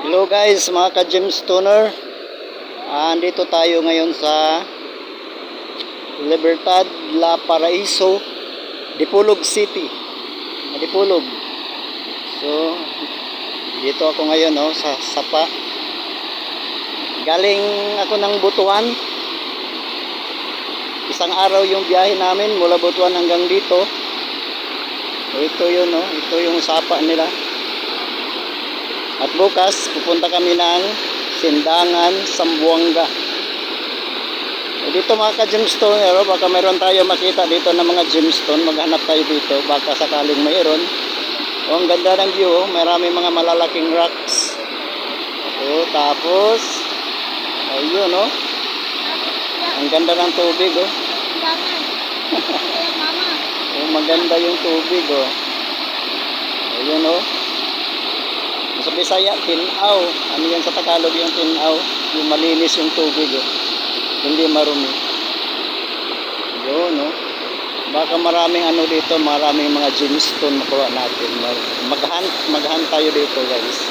Hello guys, mga ka-gemstoner. Andito tayo ngayon sa Libertad, La Paraiso, Dipolog City. Dipolog. So, dito ako ngayon sa Sapa. Galing ako ng Butuan. Isang araw yung biyahe namin mula Butuan hanggang dito. So, ito yun, ito yung Sapa nila. At bukas, pupunta kami ng Sindangan, Zamboanga. Dito mga ka-gemstone, baka mayroon tayo makita dito ng mga gemstone. Maghanap tayo dito, baka sakaling mayroon. Ang ganda ng view, marami mga malalaking rocks. Tapos, ayun ang ganda ng tubig maganda yung tubig ayun sa Bisaya, tinaw. Ano yan sa Tagalog yung tinaw? Yung malinis yung tubig hindi marumi. Yun baka maraming dito, maraming mga gemstone makuha natin. Maghunt tayo dito guys.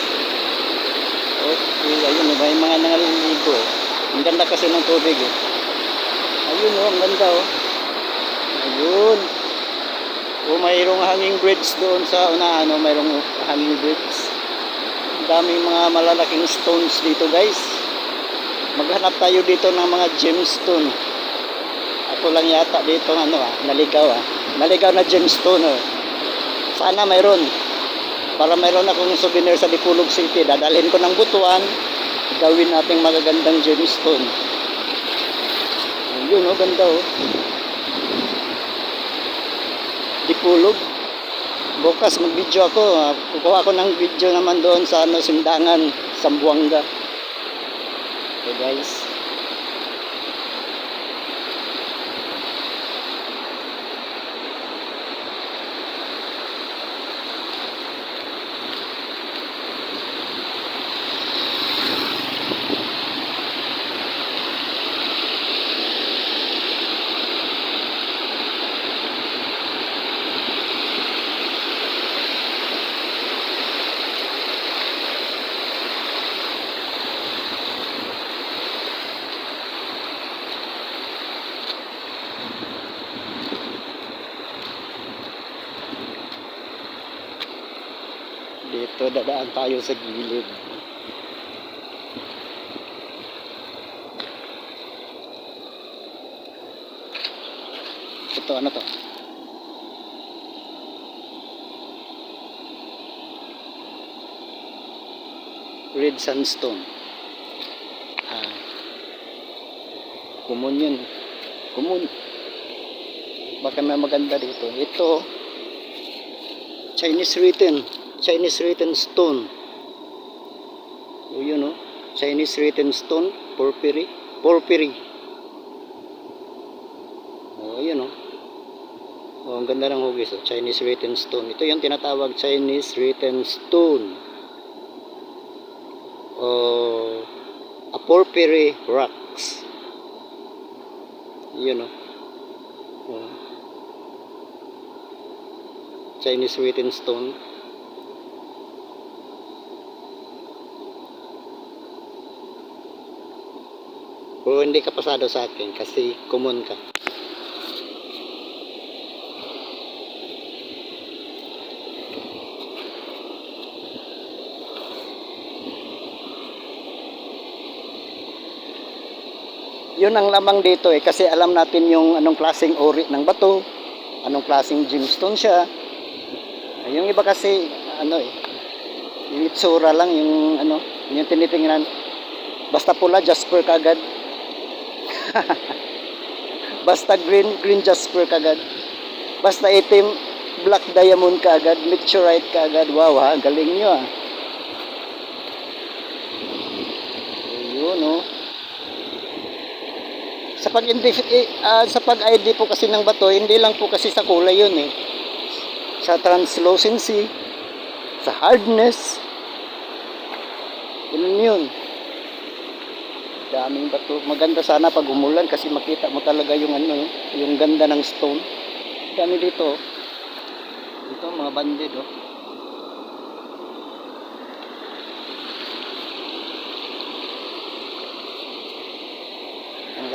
Okay, ayun may mga nangaliligo. Ang ganda kasi ng tubig ayun ang ganda ayun. Mayroong hanging bridge doon sa unahan mayroong hanging bridge. Daming mga malalaking stones dito guys. Maghanap tayo dito ng mga gemstone. Ako lang yata dito naligaw na gemstone Sana mayroon. Para mayroon akong souvenir sa Dipolog City. Dadalhin ko ng Butuan. Gawin nating magagandang gemstone. Ayun ganda Dipolog. Bukas mag-video ako. Kukuha ako ng video naman doon sa Sindangan, Zamboanga. Okay guys. Dito dadaan tayo sa gilid. Ito to? Red sandstone. Common yun. Common. Baka may maganda dito. Ito Chinese written stone. Yun Chinese written stone, porphyry. Yun ang ganda ng hugis Chinese written stone. Ito yung tinatawag Chinese written stone. A porphyry rocks. Yun Chinese written stone. O hindi ka pasado sa akin kasi common ka. Yun ang lamang dito kasi alam natin yung anong klaseng ori ng bato, anong klaseng gemstone siya. Yung iba kasi yung itsura lang yung yung tinitingnan. Basta pula, jasper kagad. Basta green jasper kagad. Basta itim, black diamond kagad, meteorite kagad. Wow galing nyo Ayun sa pag-ID po kasi ng bato, hindi lang po kasi sa kulay yun sa translucency, sa hardness. Yun. Daming bato. Maganda sana pag umulan kasi makita mo talaga yung yung ganda ng stone. Dami dito. Ito mga banded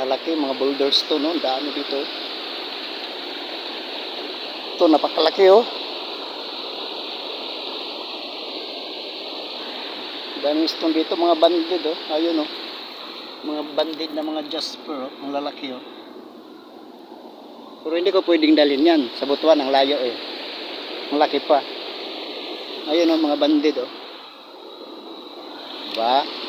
lalaki, mga boulders to, no? Dami dito. Ito, napakalaki, oh. Daming stone dito, mga banded, oh. Ayun, oh. Mga banded na mga jasper, oh. Ang lalaki, oh. Pero hindi ko pwedeng dalhin yan. Sa Butuan, ang layo, eh. Ang laki pa. Ayun, oh, mga banded, oh. Diba?